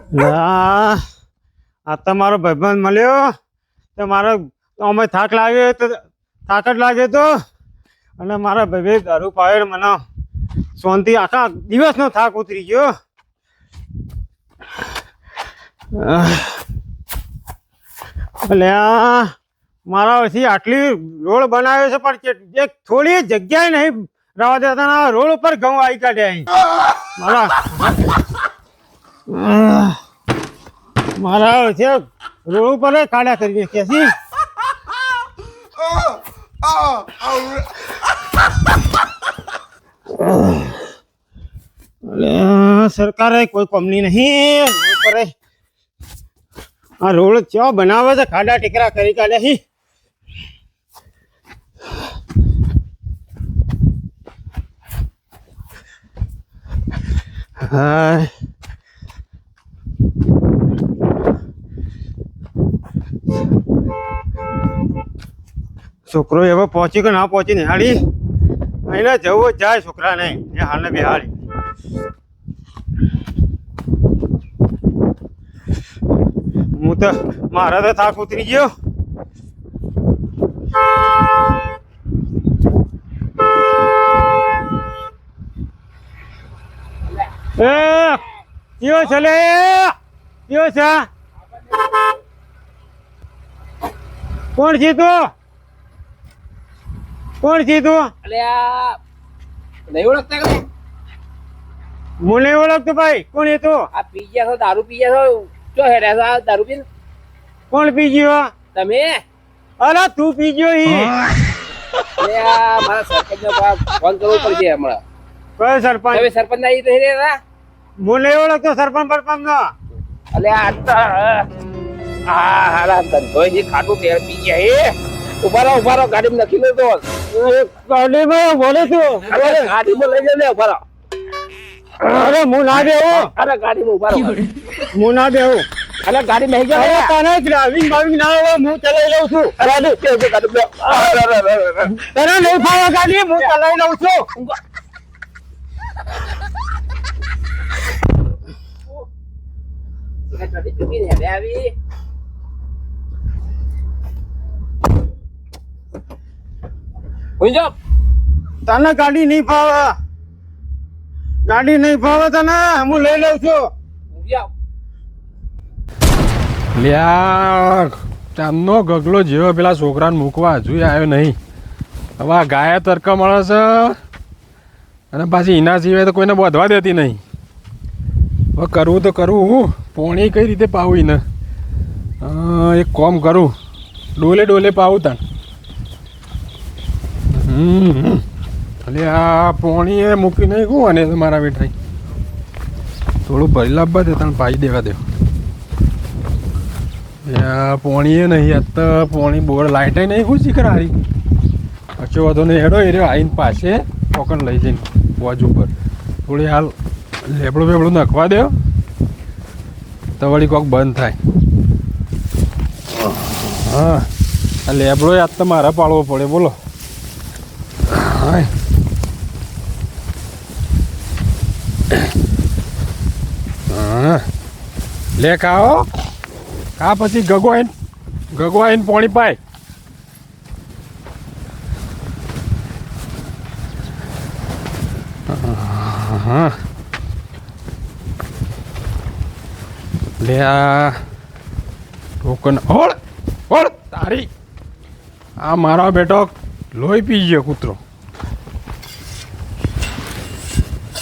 લા આ તો મારો ભાઈબંધ મળ્યો તો મારો અમે થાક લાગ્યો તો થાક જ લાગ્યો તો અને મારા ભાઈ દારૂ પાડ્યો મને શાંતિ આખા દિવસનો થાક ઉતરી ગયો. અલ્યા મારા વચ્ચે આટલી રોડ બનાવ્યો છે પણ એક થોડી જગ્યાએ નહીં રવા દેતા રોડ ઉપર ઘઉં આવી કાઢ્યા મારા મારા વચ્ચે રોડ ઉપર કાઢ્યા કરી નાખ્યા છે. સરકારે કોઈ કંપની નહીં કરે આ રોડ ચો બનાવે છે ખાડા ટેકરા કરી કાઢ્યા છે. હા છોકરો એવો પહોંચી કે ના પહોંચી નિહાળી એને જવું જ જાય છોકરા નહીં એ હાલને બિહાડી. હું તો મારા તો થાક ઉતરી ગયો. એ કયો છે લે કયો છે કોણ છે તું કોણ છે તું? અલ્યા નહીં ઓળખતા કે હું નહીં ઓળખતો ભાઈ. કોણ એ તું? આ પી ગયા છો દારૂ પી ગયા છો ચો હેડ્યા છો આ દારૂ પીને કોણ પી ગયો? તમે? અરે તું પી ગયો ઈ? અલ્યા મારા સરપંચને ફોન કરવો પડશે હમણાં. કયો સરપંચ? તમે સરપંચ ના ઈ તો હેડ્યા હતા? હું નહીં ઓળખતો સરપંચ પરપંચ નો. અલ્યા આ હારા ધંધોય ખાટું તેલ પી ગયા એ ઉભા રહો ગાડીમાં નખી લો તો ગાડીમાં બોલે તું? ગાડીમાં લઈ જને ઉભા રહો. અરે હું ના દેવું. અરે ગાડીમાં ઉભા રહો હું ના દેવું. અરે ગાડી નહીં અરે ગયા તને ડ્રાઇવિંગ બાવિંગ ના આવે હું ચલાવી લઉં છું. અરે ગાડી તને નહીં ફાવે ગાડી હું ચલાવી લઉં છું. આવી તને ગાડી નહીં ફાવે ગાડી નહીં ફાવે તને હું લઈ લઉં છું. લ્યા ચાંદનો ગગલો જેવો પેલા છોકરાને મૂકવા હજુ આવ્યો નહીં. હવે આ ગાય તરકા મળે છે અને પાછી એના સિવાય તો કોઈને બોધવા દેતી નહીં. હવે કરવું તો કરવું હું પોણી કઈ રીતે પાવું એને એક કોમ કરું ડોલે ડોલે પાવું તાણ. એટલે આ પોણી એ મૂકી નહીં કહું અને મારા બેઠાઈ થોડું ભરી લાવવા દે તાણ પાઈ દેવા દે. પોણી એ નહીં આજ તો પોણી બોર્ડ લાઇટે નહીં હું શીખર હારી કચો વધો નહીં હેડો એ રહ્યો આવીને પાસે પોકણ લઈ જઈને વોજ ઉપર થોડી હાલ લેબડું બેબડું નાખવા દો તો વળી કોક બંધ થાય. હા આ લેબડો આજ તો મારે પાડવો પડે બોલો. હા હા લે ખાઓ આ પછી ગગો આવીને પોણી પાય. હા લે આ ટોકન હોળ હોળ તારી આ મારો બેટો લોહી પી ગયો કૂતરો.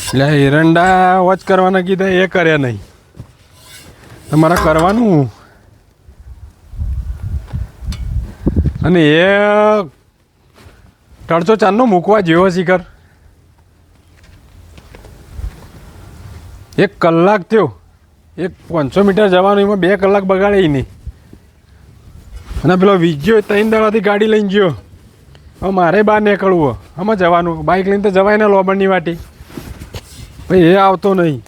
એટલે એરંડા વોચ કરવાના કીધા એ કર્યા નહીં તમારે કરવાનું. અને એ ટળચો ચાંદનો મૂકવા જેવો શિખર 1 કલાક થયો 500 મીટર જવાનું એમાં 2 કલાક બગાડે નહીં. અને પેલો વીજ્યો 3 દાડાથી ગાડી લઈને ગયો. હવે મારે બહાર નીકળવું આમાં જવાનું બાઇક લઈને તો જવાય ને લોબણની વાટી ભાઈ એ આવતો નહીં.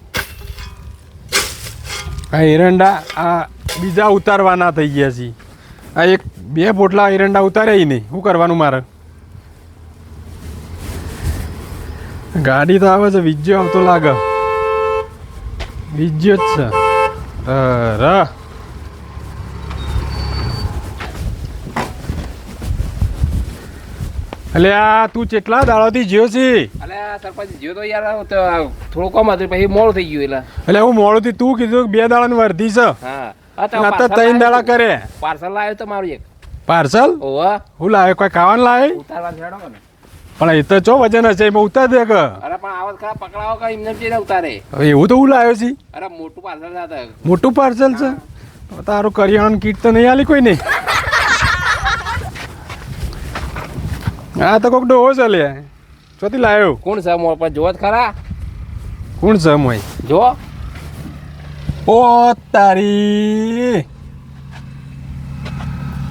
આ એરંડા આ બીજા ઉતારવાના થઈ ગયા છે. આ 2 પોટલા એરંડા ઉતાર્યા નહીં શું કરવાનું મારે? ગાડી તો આવે છે, વીજ્યો આવતો લાગે. વીજ્યો જ છે. ર એટલે આ તું કેટલા દાડોથી જ્યો છે? અલે આ સરપંચ જ્યો તો યાર તો થોડું કમ હતું પછી મોડું થઈ ગયું એટલે હું મોડું થી તું કીધું કે 2 દાડાની વર્ધી છે હા અને આ તો 3 દાડા કરે. પાર્સલ લાવ્યો તો મારું એક પાર્સલ ઓવા હું લાવે કોઈ ખાવાનું લાવે? ઉતારવા છેડો ને પણ એ તો ચો વજન હશે એમાં ઉતાર દે કે. અરે પણ આવત ખરા પકડાવો કે એમને ચીને ઉતારે હવે એવું તો હું લાવ્યો છે. અરે મોટું પાર્સલ હતા મોટું પાર્સલ છે તો તારું કરિયાણાનું કીટ તો નહીં આલી કોઈ નહીં. હા તો કોક ડોહો છે લે ચોથી લાવ્યો. કોણ છે મોર પર જોત ખરા કોણ છે મોય? જો ઓ તારી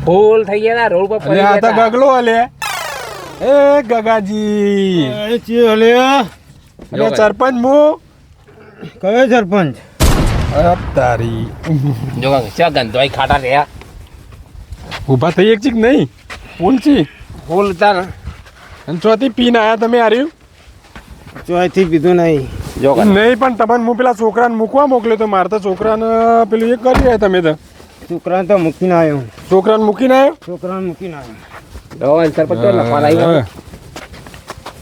ફૂલ થઈ ગયા ના રોડ પર અલે આ તો ગગલો અલે એ ગગાજી એ ચી હલે અલે સરપંચ મુ કયો સરપંચ? અરે તારી જો ચા ગંધોઈ ખાટા રહ્યા ઊભા થઈ એક ચીક નહીં ફૂલ છે ફૂલ હતા ને અને ચોથી પીને આયા તમે હાર્યું ચોથી પીધું નહીં. જો નહીં પણ તમને હું પેલા છોકરાને મૂકવા મોકલ્યો તો મારે તો છોકરાને પેલું એક કરી રહ્યા તમે તો છોકરાને તો મૂકીને આવ્યો. છોકરાને મૂકીને આવ્યો. છોકરાને મૂકીને આવ્યો. જો સરપંચ તો લખવા લાવી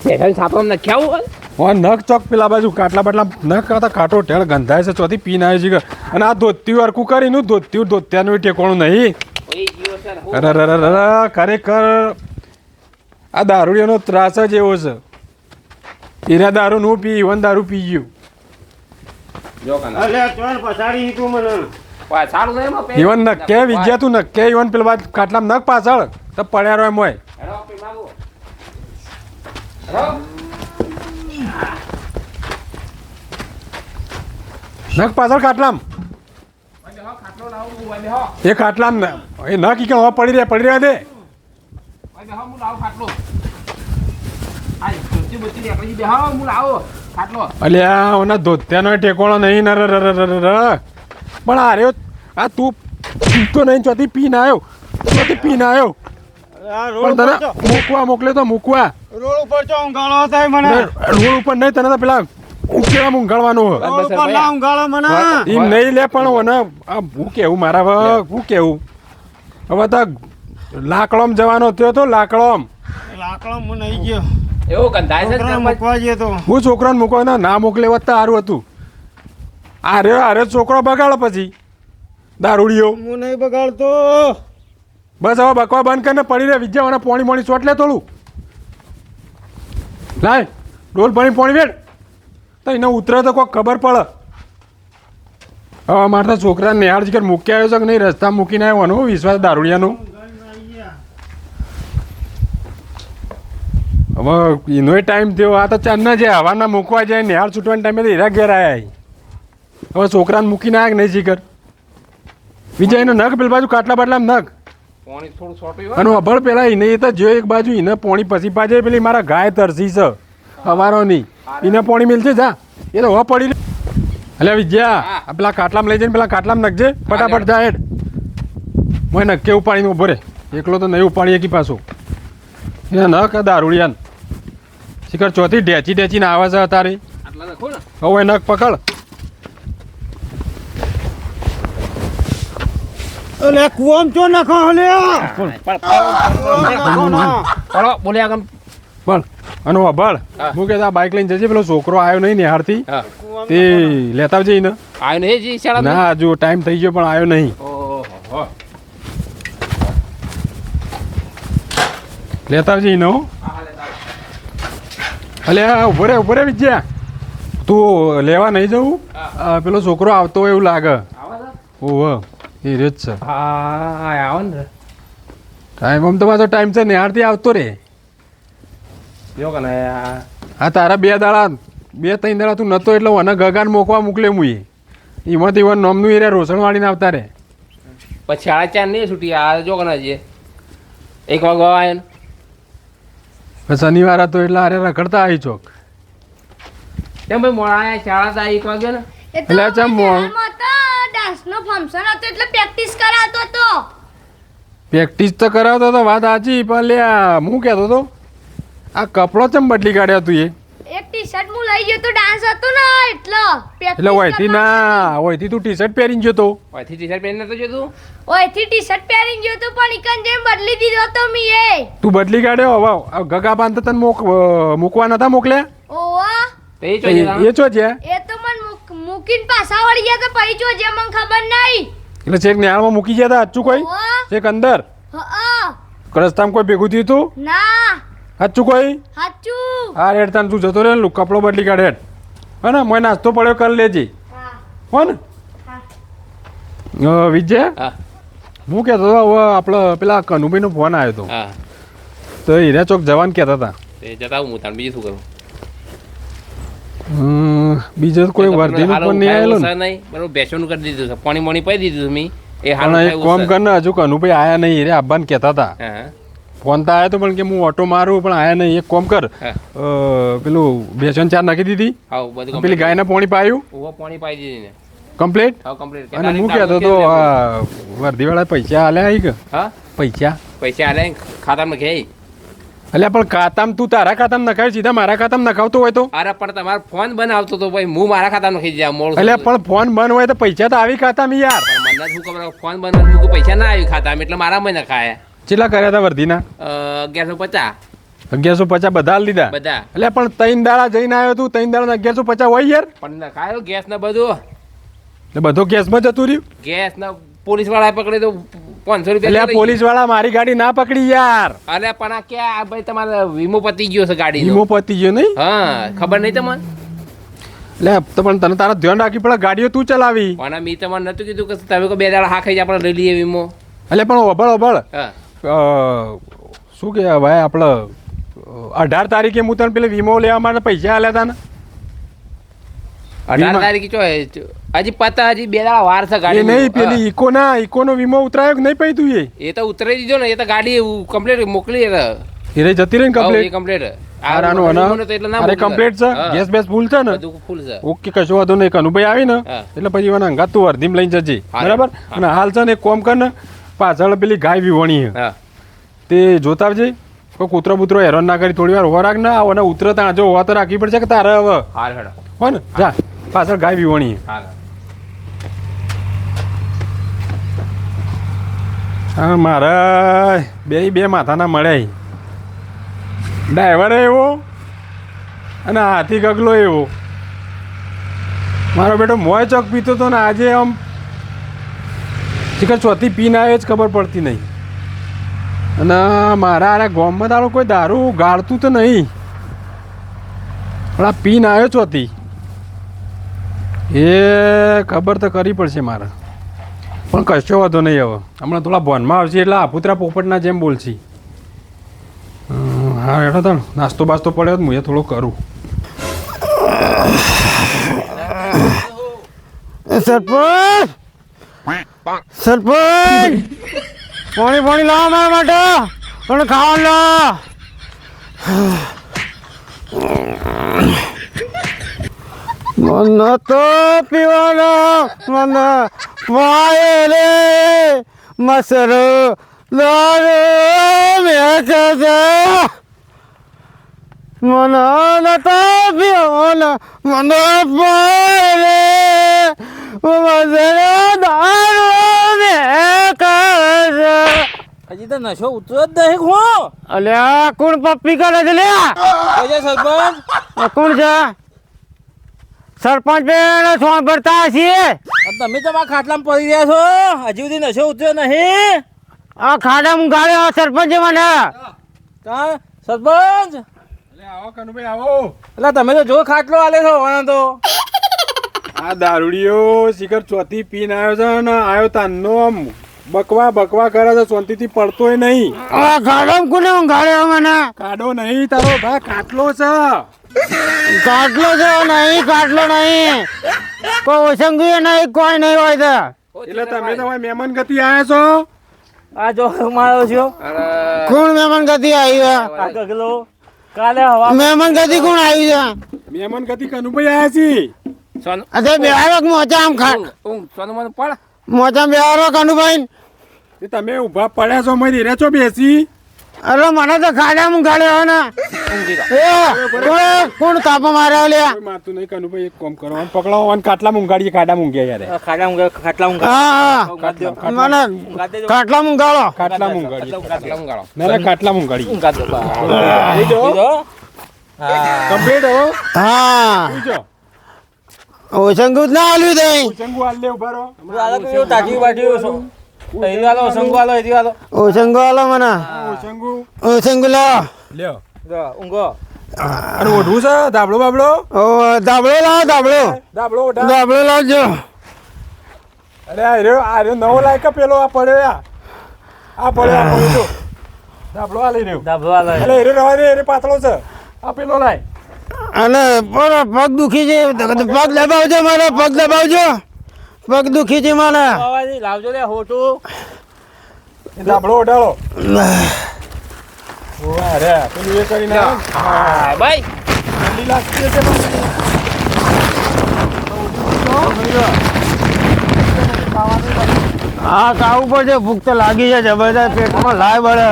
બેઠા છાપમ ન ખ્યાવું હા નખ ચોક પેલા બાજુ કાટલા બાટલા નખ કરતા કાંટો ટેળ ગંધાય છે ચોથી પીને આવ્યો છે અને આ ધોત્યું હરકું કરીને ધોત્યાનું ઠેકોણું નહીં. અરે અરે ખરેખર આ દારૂડિયાનો ત્રાસ જ એવો છે. એના દારૂ નું પી ઇવન દારૂ પી ગયું. જો કના અલે ચોર પછાડી તું મને. સારું નહીં માં ઇવન નક્કે વિજ્યા તું નક્કે ઇવન પેલા બાદ કાટલામાં નખ પાછળ તો પડ્યા રહો એમ હોય. હેરો પી માગો હેરો નખ પાછળ કાટલામ ખાટલો લાવું ઓય બેહો એ કાટલામ એ નખ ઈ કે હવે પડી રહ્યા દે. ઓય બેહો હું લાવું ખાટલો આય સુતી બુતી લે પછી બેહો હું લાવો ખાટલો અલ્યા ઓના ધોત્યાનો ઠેકોણો નહીં નર પણ આ રહ્યો આ તું પીતો નહીં ચોથી પીને આવ્યો આ પણ તને મૂકવા મોકલ્યો તો મૂકવા રોડ ઉપર ચો ઊંઘાળો થાય મને. રોડ ઉપર નહીં તને તો પેલા ઉકેલા ઊંઘાડવાનું હોય. રોડ ઉપર ના ઊંઘાળો મને. એમ નહીં લે પણ ઓને આ હું કેવું મારા હું કેવું હવે તો લાકડોમ જવાનો થયો તો લાકડોમ લાકડો હું નહીં ગયો. એવું ગંધાય છે છોકરાને સરપંચ મૂકવા ગયો તો. હું છોકરાને મૂકવાના ના મોકલે હોત તો સારું હતું. અરે છોકરો બગાડો પછી દારૂડિયો હું નહીં બગાડતો. બસ હવે બકવા બંધ કરીને પડી રહે વિજ્યા પોણી ચોટ લે થોડું લાય ડોલ પોણી વેડ તો એને ઉતરે તો કોઈ ખબર પડે. હવે મારે તો છોકરાને નિહાળ જીકર મૂકી આવ્યો છે કે નહીં રસ્તા મૂકીને આવ્યો એનો વિશ્વાસ દારૂડિયાનો. હવે એનો ટાઈમ થયો આ તો ચાંદના જે હવાના મૂકવા જાય નિહાળ છૂટવાના ટાઈમે તો હીરા ઘેર આવ્યા. હવે છોકરાને મૂકીને આવ્યા કે નહીં જીકર વિજય એનો નખ પેલી બાજુ કાટલા બાટલા નખ પાણી થોડું છોટું અને અભળ પેલા એને એ તો જો એક બાજુ એને પોણી પછી પાછે પેલી મારા ગાય તરસી છે હવારોની એને પોણી મિલશે જા એ તો હવે પડી એટલે વિજયા આ પેલા કાટલામાં લઈ જઈને પેલા કાટલામાં નખજે ફટાફટ જા હેડ મોય નક્કે ઉપાડીને ઉભો રે એકલો તો નહીં ઉપાડીએ કે પાછું એને નખ દારૂડિયાન શિખર ચોથી ડેચીને આવે છે તારી આટલા લખો ને હવે નખ પકડ. અલે કુવામ ચો નાખો હલે. પડો બોલ્યા કમ બળ અને અભળ હા. હું કહેતા બાઇક લઈને જજે પેલો છોકરો આવ્યો નહીં નિહાળથી હા તે લેતા આવજે એને. આયો ને જી શાળા ના હજુ ટાઈમ થઈ ગયો પણ આવ્યો નહીં. ઓહો લેતા આવજે એને હો. અલે ઉભો રે વિજયા તું લેવા નહીં જવું પેલો છોકરો આવતો હોય એવું લાગે. આવા છે ઓહ એ રહ્યો જ છે હા આવો ને ટાઈમ આમ તો પાછો ટાઈમ છે નિહાળથી આવતો રે. જો કને હા તારા 2 દાડા 2-3 દાડા તું નતો એટલે મને ગગાન મોકવા મોકલે હું એમાંથી વન નોમનું એ રોસણ વાળીને આવતા રે. પછી 4:30 નહીં છૂટી આ જો કને જે 1 વાગવા આવ્યો ને પછી શનિવાર હતો એટલે અરે રખડતા આવી ચોક કેમ ભાઈ મોડા આયા શાળા 1 વાગ્યો ને એટલે ચમ મોડું? ડાન્સનો ફંક્શન હતો એટલે પ્રેક્ટિસ કરાવતો હતો. પ્રેક્ટિસ તો કરાવતો તો વાત સાચી પણ લે હું કહેતો હતો આ કપડો ચમ બદલી કાઢ્યા તું એ એક ટી-શર્ટ હું લઈ ગયો તો ડાન્સ હતો ને એટલે એટલે ઓયથી ના ઓયથી તું ટી શર્ટ પહેરીને ગયો તો ઓયથી ટી-શર્ટ પહેરીને નતો જતો ઓયથી ટી-શર્ટ પહેરીને ગયો તો પણ ઈકન જેમ બદલી દીધો તો મીએ તું બદલી કાઢ્યો હવે ગગા બાંધ તને મૂકવા નતા મોકલ્યા ઓવા તે ઈ ચોઈ જતા એ ચો છે એ તો મન મૂકીને પાછા વળી ગયા તો પછી જો જે મને ખબર નહીં એટલે છેક નેહાળમાં મૂકી ગયા હતા અચ્ચું કોઈ ઓવા છેક અંદર હા રસ્તામાં કોઈ ભેગું થયું તું ના અચ્ચું કોઈ સાચું હા રેડ તાન તું જતો રહે ને કપડો બદલી કાઢ હેડ હે ને મોય નાસ્તો પડ્યો કરી લેજે હા હો ને વિજય હા હું કહેતો હતો હવે આપણે પેલા કનુભાઈનો ફોન આવ્યો હતો હા તો હીરા ચોક જવાન કહેતા હતા તે જતા હું તાણ બીજું શું કરું બીજો કોઈ વર્ધીનો ફોન નહીં આવેલો ને નહીં બરોબર બેસવાનું કરી દીધું છે પાણી મોણી પડી દીધું મેં એ પણ એક કોમ કર ને હજુ કનુભાઈ આયા નહીં હીરે આવવાનું કહેતા હતા હા ફોન તો આવ્યો તો પણ કે હું ઓટો મારું પણ આયા નહીં એક કોમ કર હા. પેલું બેસન ચાર નાખી દીધી હાવ બધું પેલી ગાયના પોણી પાયું ઓવો પાણી પાઈ દીધી ને કમ્પ્લીટ હાવ કમ્પ્લીટ અને હું કહેતો તો વર્ધીવાળા પૈસા આલ્યા આવી કે હા પૈસા પૈસા આલે ખાતામાં ઘેઈ એટલે પણ ખાતામાં તું તારા ખાતામાં નખાય સીધા મારા ખાતામાં નખાવતો હોય તો અરે પણ તમારો ફોન બનાવતો તો ભાઈ હું મારા ખાતામાં ખીજી જાવ મોડું એટલે પણ ફોન બંધ હોય તો પૈસા તો આવી ખાતામાં યાર પણ મને શું ખબર ફોન બનાવ મૂકું પૈસા ના આવી ખાતામાં એટલે મારામાં નખાયા કેટલા કર્યા હતા વર્ધીના 1150 1150 બધા આલી દીધા બધા એટલે પણ ત્રણ દાડા જઈને આવ્યો તું ત્રણ દાડા 1150 હોય યાર પણ નખાયો ગેસ ને બધું એટલે બધો કેસમાં જતું રહ્યું ગેસ ને પોલીસ વાળા પકડે તો 500 એટલે રૂપિયા આ પોલીસ વાળા મારી ગાડી ના પકડી યાર અરે પણ આ ક્યાં ભાઈ તમારે વીમો પતી ગયો છે ગાડીનો વીમો પતી ગયો નહીં હા ખબર નહીં તમને એટલે તો પણ તને તારા ધ્યાન રાખવી પડે ગાડીઓ તું ચલાવી પણ મેં તમને નતું કીધું કે તમે કોઈ 2 દાડા હા ખાઈ આપણે લઈ લઈએ વીમો એટલે પણ ઓભળ હા શું કે ભાઈ આપણે 18 તારીખે હું તને પેલે વીમો લેવા માટે પૈસા આલ્યા હતા ને 18 તારીખે ચો હજી પતા હજી 2 દાડા વાર છે એ ગાડી નહીં પેલી ઇકોનો વીમો ઉતરાયો કે નહીં પઈ તું એ તો ઉતરાઈ દીધો ને એ તો ગાડી કમ્પ્લીટ મોકલી એ જતી રહી ને કમ્પ્લીટ કમ્પ્લીટ અરે કમ્પ્લીટ છે ગેસ બેસ ફૂલ છે ને બધું ફૂલ છે ઓકે કશો વાંધો નહીં કનુભાઈ આવી ને હા. એટલે પછી મને અંગાત તું વર્ધીમ લઈને જજે હા. બરાબર અને હાલ છે ને એક કોમ કર ને પાછળ પેલી ગાય વિવણી છે હા તે જોતા આવજે કોઈ કૂતરો બૂતરો હેરાન ના કરી થોડી વાર હોવા રાખ ને આવો ને ઉતરતા જો હોવા તો રાખવી પડશે કે તારે હવે હાલ હેડો હો ને જા પાછળ ગાય વિવણી છે. હાલ હા મારા બે માથાના મળ્યા ડ્રાઈવર એવો અને હાથી ગગલો એવો મારો બેટો મોય ચોક પીતો હતો ને આજે આમ શીખર ચોથી પીને આવ્યો જ ખબર પડતી નહીં અને મારા અરે ગામમાં તારો કોઈ દારૂ ગાળતું તો નહીં પણ આ પીને આવ્યો ચોથી એ ખબર તો કરવી પડશે મારે પણ કશો વાંધો નહીં હવે હમણાં થોડા ભોનમાં આવશે એટલે આફુતરા પોપટના જેમ બોલશી હા એઠો તણ નાસ્તો બાસ્તો પડ્યો હું એ થોડો કરું સરપંચ સરપંચ પાણી લાવો મારા માટે અને ખાવા લાવો મને તો પીવાનો મને વાય રે મસરો દારૂ મેકે છે મને નતો પીવાનો મને વાય રે મસરો દારૂ મેકે છે હજી તો નશો ઉતરો જ નહીં હું અલ્યા કોણ પપ્પી કરે છે લ્યા અજય સરપંચ આ કોણ છે સરપંચ બેન સાંભળતા છીએ તમે તમારા ખાટલામાં પડી રહ્યા છો હજી સુધી નશો ઉતર્યો નહીં આ ખાડામાં ગાળ્યો સરપંચ મને કા સરપંચ આવો કનુભાઈ આવો એટલે તમે તો જો ખાટલો આલે છો વાના તો આ દારૂડીઓ શિખર ચોથી પીને આવ્યો છે ને આવ્યો તાનનો આમ બકવા કરે છે શાંતિથી પડતોય નહીં આ ખાડામાં કોને ગાળ્યો મને કાઢો નહીં તારો ભા કાટલો છે કાટલો છે નહીં કાટલો નહીં કોઈ ઓસંગી નહીં કોઈ નહીં હોય તો એટલે તમે તમારી મહેમાન ગતિ આવ્યા છો આ જો મારો છો કોણ મહેમાન ગતિ આવ્યું આ ગગલો કાલે હવા મહેમાન ગતિ કોણ આવ્યું છે મહેમાન ગતિ કનુભાઈ આવ્યા છીએ સોનું અરે બેહારો મોચા આમ ખા સોનું મને પડ મોચા બેહારો કનુભાઈ તે તમે ઊભા પડ્યા છો મરી રહ્યા છો બેસી અરે મને તો ખાડામાં ગાળ્યો ને કોણ કાપા માર્યા લે કોઈ મારતું નહીં કનુભાઈ, એક કામ કરો અને પકડો અને ખાટલા મૂંગાડીએ, ખાડા મૂંગ્યા યાર. ખાટલા ઊંઘ હા મને ખાટલા મૂંગાળો. ખાટલા મૂંગાડીએ. ખાટલા ગાળો ના ના ખાટલા મૂંગાડીએ. હા કમ્પ્લીટ હો. હા પૂછો. ઓછંગું જ ના આલ્યું તે ચંગુ હાલ લે ઉભા રહો. તાજી બાજી એરી વાલો સંગુ વાલો એરી વાલો ઓછંગુ આલો મને ચંગુ ઓછંગુ લાવો. લ્યો. ઊંઘો અને ઓઢવું છે ધાબળો બાબળો. ઓ ધાબળો લાવો ધાબળો ધાબળો ઓઢા. ધાબળો લાવજો. અરે આ રહ્યો નવો લાયક પેલો આ પડ્યો આ પડ્યો જો ધાબળો આ લઈ રહ્યો. ડાબલો વાલો એટલે એરે રવા દે, એરે પાતળો છે. આ પેલો લાય. અને પગ દુખી છે પગ દબાવજો મને પગ દબાવજો પગ દુખી છે મને. બાવાજી લાવજો લે હોટું એ ધાબળો ઓઢાડો. ઓ અરે પેલું એ કરીને આવે. હા ભાઈ ઠંડી લાગતી હશે પણ. હા ખાવું પડશે ભૂખ તો લાગી છે જબરદસ્ત પેટમાં લાય બળે.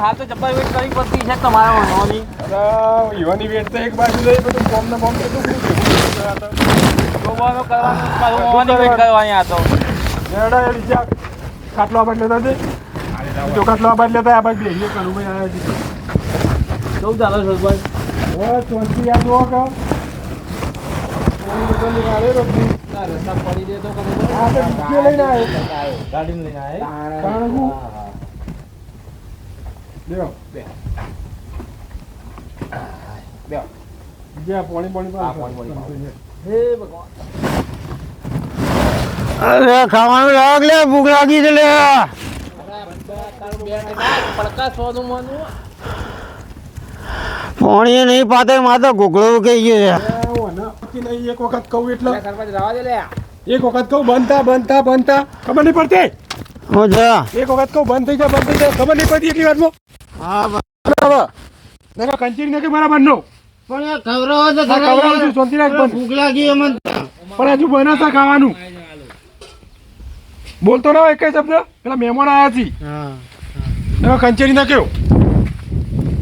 હાથ તો ચપ્પલ વેટ કરી પડતી છે તમારા નોની અરે યુવાની વેટ તો એક બાજુ લઈ બધું બોમ્બ ને બોમ્બ કેટલું જોવાનો કરવાનું વેટ કરવાની આ તો ખાટલો આબાદ લેતા છે. જો ખાટલો આબાદ લેતા આબાદ બે એ કરું ભાઈ આવ્યા છે. કેવું ચાલે સરપંચ ઓ ચોથી યાદ હો કે રસ્તા પડી દે તો આ તો બીજો લઈને આવ્યો. ગાડી લઈને આવે કાણગું. લ્યો. જ્યાં પાણી પાણી હે ભગવાન અરે ખાવાનું લાગ લે ભૂખ લાગી છે લે. પડકા સોનું મનું પાણી નહીં પાતે માં તો ઘોઘળો કહી ગયો છે. એક વખત કહું એટલે સરપંચ રવા દે લે એક વખત કહું બનતા ખબર નહીં પડતી. હું છે એક વખત કહું બંધ થઈ જાય ખબર નહીં પડતી એટલી વાતમાં. હા બરાબર. ના કંચી નાખે બરાબર નો. પણ એ ખવડાવો તો આ ખવડાવું છું, શાંતિ રાખ બંધ. ભૂખ લાગી મને પણ હજુ બનાવતા ખાવાનું બોલતો ના હોય એક શબ્દ. પેલા મહેમાન આવ્યા છે. એમાં કંચેરી નાખ્યો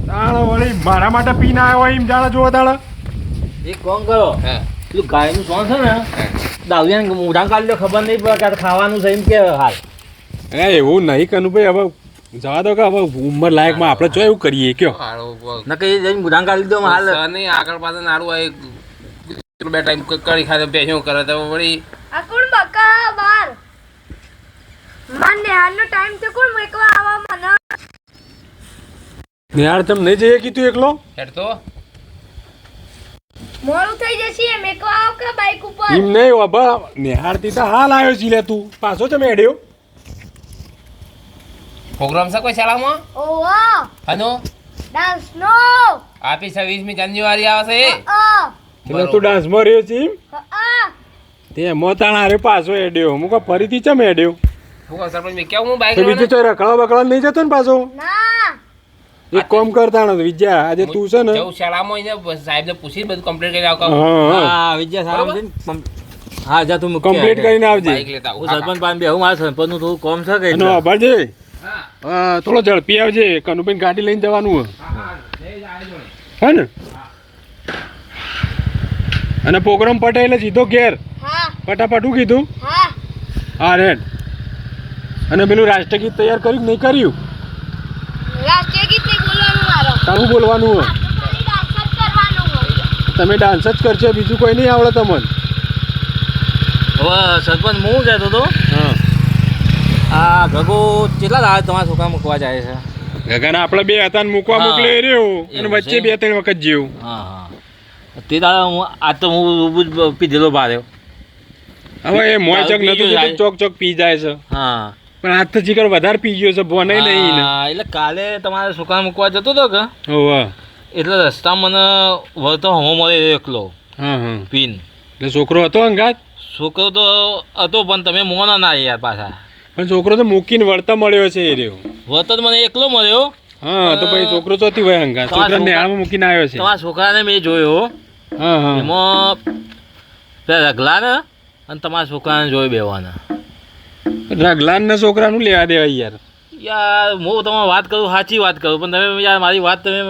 દાણા વળી મારા માટે પીને આવ્યો હોય એમ જાણે જોવો દાણા. એક કામ કરો હા પેલું ગાયનું સોન છે ને દાવડિયાને મોઢા કાઢી લો ખબર નહીં પડે કે ખાવાનું છે એમ કે હાલ એવું નહીં કનું ભાઈ. હવે જવા દો કે હવે ઉંમર લાયકમાં આપણે જો એવું કરીએ કયો. ન કે જઈને મોઢા કાઢી દો હાલ નહીં આગળ પાછળ નાડું હોય બે ટાઈમ કરી ખાતે બેસ્યું કરે તો વળી આ કોણ બકા બાર મને હાલનો ટાઈમ તો કોણ મેકવા આવા મને નિહાળ તમે નહીં જઈએ કીધું એકલો. હેડ તો મોડું થઈ જશે મેકવા આવ કે બાઈક ઉપર એમ નહીં બાબા નિહાળતી તો હાલ આવ્યો છે લે તું પાછો છે મેળ્યો. પ્રોગ્રામ છે કોઈ શાળામાં ઓહો હનો ડાન્સ નો આપી 26મી જાન્યુઆરી આવશે એટલે તું ડાન્સમાં રહ્યો છે એમ. આ તે મોતાણા હારે પાછો એડ્યો હું કહું ફરીથી ચમ એડ્યો. હું કહું સરપંચ મેં કેવું હું બાઈક તો બીજું તો રખડા બકડા નહીં જતો ને પાછો. ના એક કામ કરતા નથી વિદ્યા આજે તું છે ને. જવું શાળામાં એને સાહેબને પૂછી બધું કમ્પ્લીટ કરી આવ હા હા વિદ્યા સાહેબ હા જા તું મૂકી કમ્પ્લીટ કરીને આવજે. બાઈક લેતા હું સરપંચ પાસે બેહું મારા સરપંચનું થોડું કોમ છે કે એનો આભાર છે. હા થોડો ઝડપી આવજે કનુભાઈ ગાડી લઈને જવાનું હે ને. અને પ્રોગ્રામ પટે એટલે સીધો ઘેર હા ફટાફટ હું કીધું. હા હા રેડ. અને પેલું રાષ્ટ્રગીત તૈયાર કર્યું કે નહીં કર્યું. રાષ્ટ્રીય ગીત નહીં બોલવાનું મારો તારું બોલવાનું હોય. ખાલી ડાન્સ જ કરવાનું હોય તમે ડાન્સ જ કરશો બીજું કોઈ નહીં આવડે તમને. હવે સરપંચ હું કહેતો હતો હા આ ગગો કેટલા દાડા તમારા છોકરા મૂકવા જાય છે ગગન આપણે બે હતા ને મૂકવા હા. મોકલે રહ્યો અને એવું વચ્ચે છે? 2-3 વખત જેવું. હા હા તે દાડા હું આજ તો હું પીધેલો ભાર્યો હવે એ મોય દારૂ ચક પી નતું ગયો જતું ચોક ચોક પી જાય છે. હા પણ આજ તો જીકર વધારે પી ગયો છે ભોને નહીં ને. હા, એટલે કાલે તમારા છોકરા મૂકવા જતો હતો કે હોવે. એટલે રસ્તા મને વળતો હમો મળે એકલો હા હા પીન એટલે છોકરો હતો અંગાત. છોકરો તો હતો પણ તમે મોના ના યાર પાછા પણ છોકરો તો મૂકીને વળતા મળ્યો છે એ રહ્યો. વળતો તો મને એકલો મળ્યો હા તો ભાઈ છોકરો ચોથી હોય અંગાત. તમારા છોકરાને છોકરા- નેહાળમાં મૂકીને આવ્યો છે. તમારા છોકરાને મેં જોયો હા હા એમાં પેલા રગલા ને અને તમારા છોકરાને જોઈ બેવાના રગલાન ના છોકરાનું લેવા દેવા યાર. યાર હું તમારે વાત કરું સાચી વાત કરું પણ તમે યાર મારી વાત તમે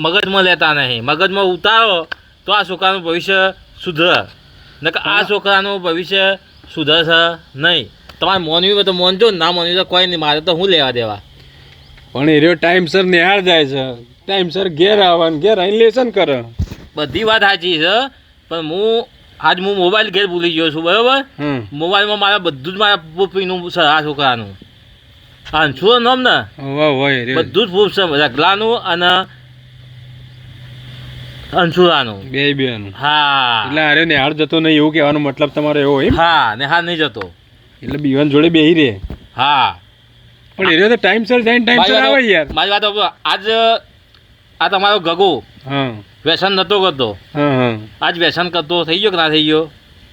મગજમાં લેતા નહીં. મગજમાં ઉતારો તો આ છોકરાનું ભવિષ્ય સુધરે, નકર આ છોકરાનું ભવિષ્ય સુધરશે નહીં. તમારે મોનવી હોય તો મોનજો, ના મોનવી તો કોઈ નહીં, મારે તો હું લેવા દેવા. પણ એ રહ્યો ટાઈમસર નિહાળ જાય છે, ટાઈમસર ઘેર આવે ને ઘેર આવીને લેસન કરે. બધી વાત સાચી છે પણ હું મોબાઈલ ઘેર ભૂલી ગયો છું, બરાબર. મોબાઈલમાં મારા બધું જ મારા પ્રૂફનું છે આ છોકરાનું. અંશુનું નામ ને બધું જ પ્રૂફ છે, રગલાનું અને અંશુરાનું બેનું. હા એટલે અરે નિહાળ જતો નહીં એવું કહેવાનો મતલબ તમારો એવો હોય. હા ને હા નહીં જતો, એટલે બીવાન જોડે બેહી રહે. હા પણ એ રહ્યો તો ટાઈમસર જઈને ટાઈમસર આવે યાર. મારી વાત આજ આ તમારો ગગો હા વ્યસન નતો કરતો, હા આજ વ્યસન કરતો થઈ ગયો કે ના થઈ ગયો?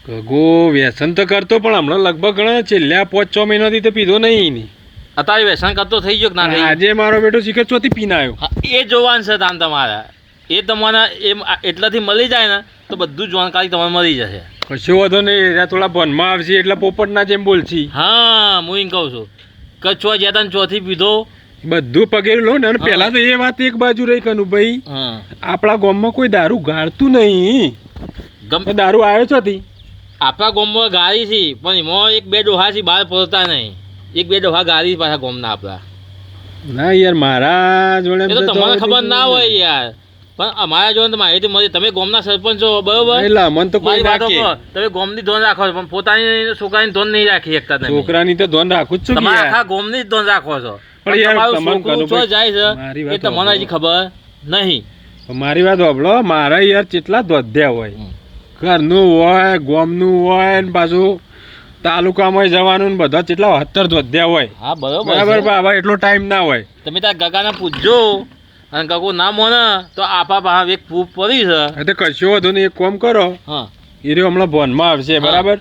ગગો વ્યસન તો કરતો પણ હમણાં લગભગ ઘણા છેલ્લા 5-6 મહિનાથી તો પીધો નહીં. અત્યારે વ્યસન કરતો થઈ ગયો કે ના થઈ ગયો? આજે મારો બેટો શીખર ચોથી પીને આવ્યો. એ જોવાનું છે તાન તમારે, એ તમારા એટલાથી મળી જાય ને તો બધું જ જાણકારી તમારે મળી જશે. કશો વાંધો નહીં, થોડા ભનમાં આવશે એટલે પોપટના જેમ બોલશી. હા હું એમ કહું છું કે ચો જ્યાં ચોથી પીધો બધું પગેરું લો ને. અને પહેલા તો એ વાત એક બાજુ રહી કનું ભાઈ, આપણા ગામમાં કોઈ દારૂ ગાળતું નહીં. ગમે દારૂ આવ્યો ચોથી આપણા ગામમાં ગાડી છે પણ એમાં 1-2 ડોહા છે બહાર પડતા નહીં. 1-2 ડોહા ગાડી પાછા ગામના આપણા. ના યાર મારા જોડે એ તો તમને ખબર ના હોય યાર, પણ અમારા જોડે માહિતી મળી. તમે ગામના સરપંચ છો બરોબર, એટલે મન તો કોઈ તમે ગામની ધોન રાખો છો પણ પોતાની છોકરાની ધોન નહીં રાખી શકતા તમે. છોકરાની તો ધોન રાખું જ છું. તમે આખા ગામની જ ધોન રાખો છો પણ યાર તમારું છોકરું છો જાય છે એ તમને હજી ખબર નહીં. મારી વાત સાંભળો, મારા યાર કેટલા ધોધ્યા હોય, ઘરનું હોય ગામનું હોય ને પાછું તાલુકામાં જવાનું ને બધા કેટલા 70 ધોધ્યા હોય. હા બરાબર બાબા, એટલો ટાઈમ ના હોય. તમે ત્યાં ગગાને પૂછજો અને ગગો ના મોને તો આપા પાસે એક પ્રૂફ પડી છે. તો કશો વાંધો નહીં, એક કામ કરો, હા એ રહ્યો હમણાં ભોનમાં આવશે બરાબર,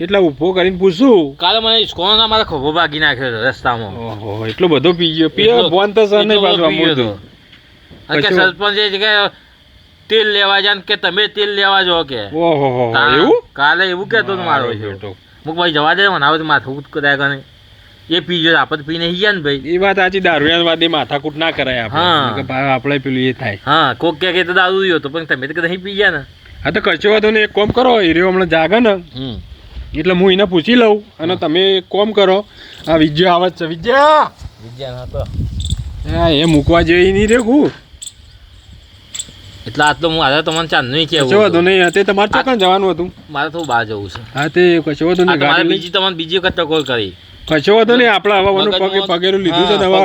એટલે ઉભો કરીને પૂછું. કાલે મને ઇસ્કોનના મારા ખભો ભાગી નાખ્યો છે રસ્તામાં. ઓહો એટલો બધો પી ગયો. પીએ ભોન તો સર નહીં પાછું આમ અને કે સરપંચ એ કે તેલ લેવા જાય કે તમે તેલ લેવા જો કે. ઓહો એવું કાલે એવું કહેતો મારો મુક ભાઈ જવા દે મને આવે તો માથું કદાય કરે એ પી ગયો આપણે પી નહીં ગયા ને ભાઈ. એ વાત સાચી, દારૂવાદી માથાકૂટ ના કરાય આપણે, આપણે પેલું એ થાય. હા કોક કે તો દારૂ રહ્યો તો પણ તમે તો કદાચ પી ગયા ને. હા તો કશો વાંધો નહીં, એક કામ કરો, એ રહ્યો હમણાં જાગે ને એટલે હું એને પૂછી લઉં અને તમે એક કામ કરો, આ વિજય આવે છે. વિજય હા એ મૂકવા જઈ નહીં રે હું. એટલે આટલો હું આજે તમને ચાંદ નહીં કેવું. કશો વાંધો નહીં, તે તમારે ચોકણ જવાનું હતું? મારે થોડું બહાર જવું છે. હા તે કશો વાંધો નહીં, બીજી વખત ટકોર કરી. કશો વાંધો નહીં, આપણે હવાનું પગેરું લીધું છે દવા.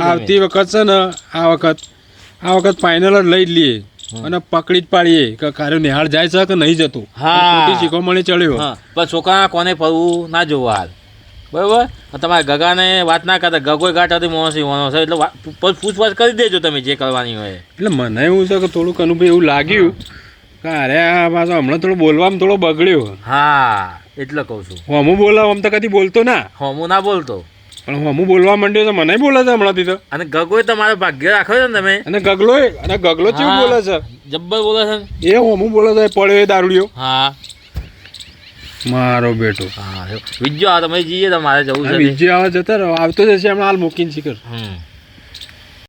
આવતી વખત છે ને આ વખત ફાઇનલ જ લઈ જ લઈએ અને પકડી જ પાડીએ કે કાર્યો નિહાળ જાય છે કે નહીં જતું. હા શીખવામણી ચડ્યો પણ છોકરા કોને પડવું ના જોવું હાલ બરોબર. તમારે ગગાને વાત ના કરતા, ગગોય ગાંઠ મોસી વાનો છે એટલે પૂછવાછ કરી દેજો તમે જે કરવાની હોય. એટલે મને એવું છે કે થોડુંક અનુભવ એવું લાગ્યું કે અરે આ પાછો હમણાં થોડું બોલવામાં થોડો બગડ્યો. હા એટલે કહું છું, હું બોલાવ આમ તો કદી બોલતો ના, હું ના બોલતો પણ હું બોલવા માંડ્યો તો મને બોલે છે હમણાંથી તો. અને ગગોય તમારો ભાગ્ય રાખો છો ને તમે. અને ગગલો કેવું બોલે છે, જબ્બર બોલે છે એ હું બોલે છે પડ્યો એ દારૂડિયો. હા મારો બેટો. હા વિજ્જો તમે જઈએ તમારે જવું છે. વિજય આવે જતા રહો, આવતો જશે હમણાં હાલ મૂકીને શીખર.